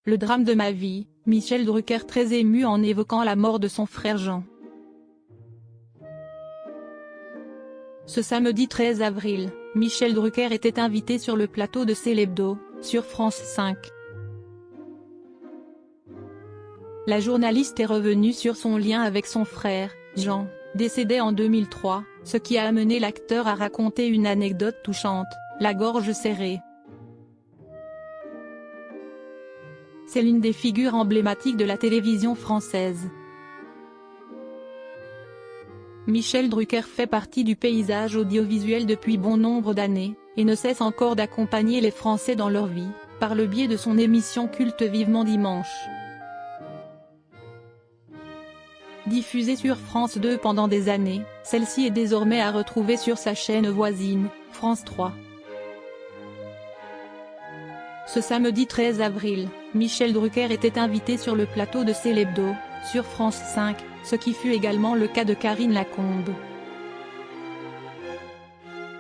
Le drame de ma vie, Michel Drucker très ému en évoquant la mort de son frère Jean. Ce samedi 13 avril, Michel Drucker était invité sur le plateau de C'est l'Hebdo, sur France 5. La journaliste est revenue sur son lien avec son frère, Jean, décédé en 2003, ce qui a amené l'acteur à raconter une anecdote touchante, la gorge serrée. C'est l'une des figures emblématiques de la télévision française. Michel Drucker fait partie du paysage audiovisuel depuis bon nombre d'années, et ne cesse encore d'accompagner les Français dans leur vie, par le biais de son émission culte Vivement Dimanche. Diffusée sur France 2 pendant des années, celle-ci est désormais à retrouver sur sa chaîne voisine, France 3. Ce samedi 13 avril, Michel Drucker était invité sur le plateau de C'est l'Hebdo, sur France 5, ce qui fut également le cas de Karine Lacombe.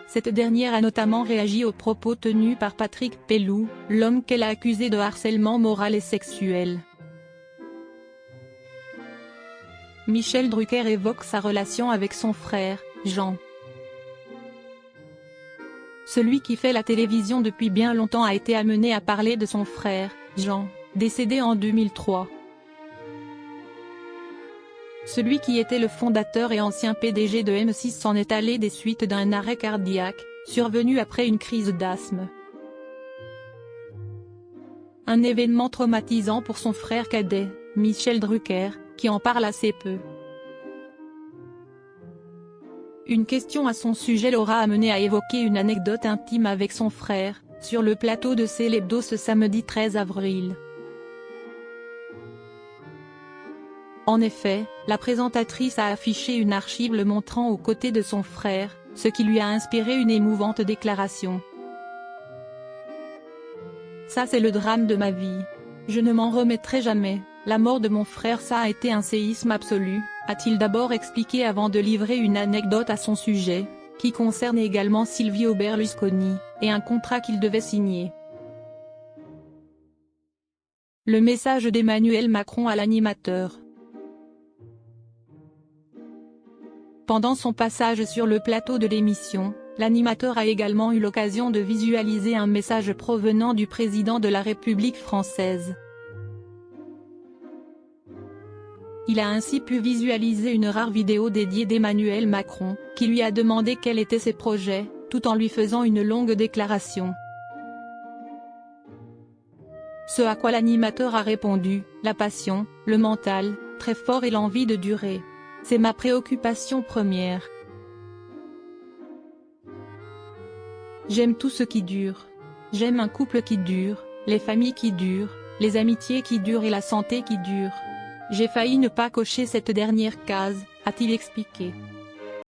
Cette dernière a notamment réagi aux propos tenus par Patrick Pelloux, l'homme qu'elle a accusé de harcèlement moral et sexuel. Michel Drucker évoque sa relation avec son frère, Jean. Celui qui fait la télévision depuis bien longtemps a été amené à parler de son frère, Jean, décédé en 2003. Celui qui était le fondateur et ancien PDG de M6 s'en est allé des suites d'un arrêt cardiaque, survenu après une crise d'asthme. Un événement traumatisant pour son frère cadet, Michel Drucker, qui en parle assez peu. Une question à son sujet l'aura amené à évoquer une anecdote intime avec son frère, sur le plateau de C'est l'Hebdo ce samedi 13 avril. En effet, la présentatrice a affiché une archive le montrant aux côtés de son frère, ce qui lui a inspiré une émouvante déclaration. « Ça c'est le drame de ma vie. Je ne m'en remettrai jamais. La mort de mon frère ça a été un séisme absolu », a-t-il d'abord expliqué avant de livrer une anecdote à son sujet, qui concerne également Silvio Berlusconi, et un contrat qu'il devait signer. Le message d'Emmanuel Macron à l'animateur. Pendant son passage sur le plateau de l'émission, l'animateur a également eu l'occasion de visualiser un message provenant du président de la République française. Il a ainsi pu visualiser une rare vidéo dédiée d'Emmanuel Macron, qui lui a demandé quels étaient ses projets, tout en lui faisant une longue déclaration. Ce à quoi l'animateur a répondu, « La passion, le mental, très fort et l'envie de durer. C'est ma préoccupation première. J'aime tout ce qui dure. J'aime un couple qui dure, les familles qui durent, les amitiés qui durent et la santé qui dure. J'ai failli ne pas cocher cette dernière case », a-t-il expliqué.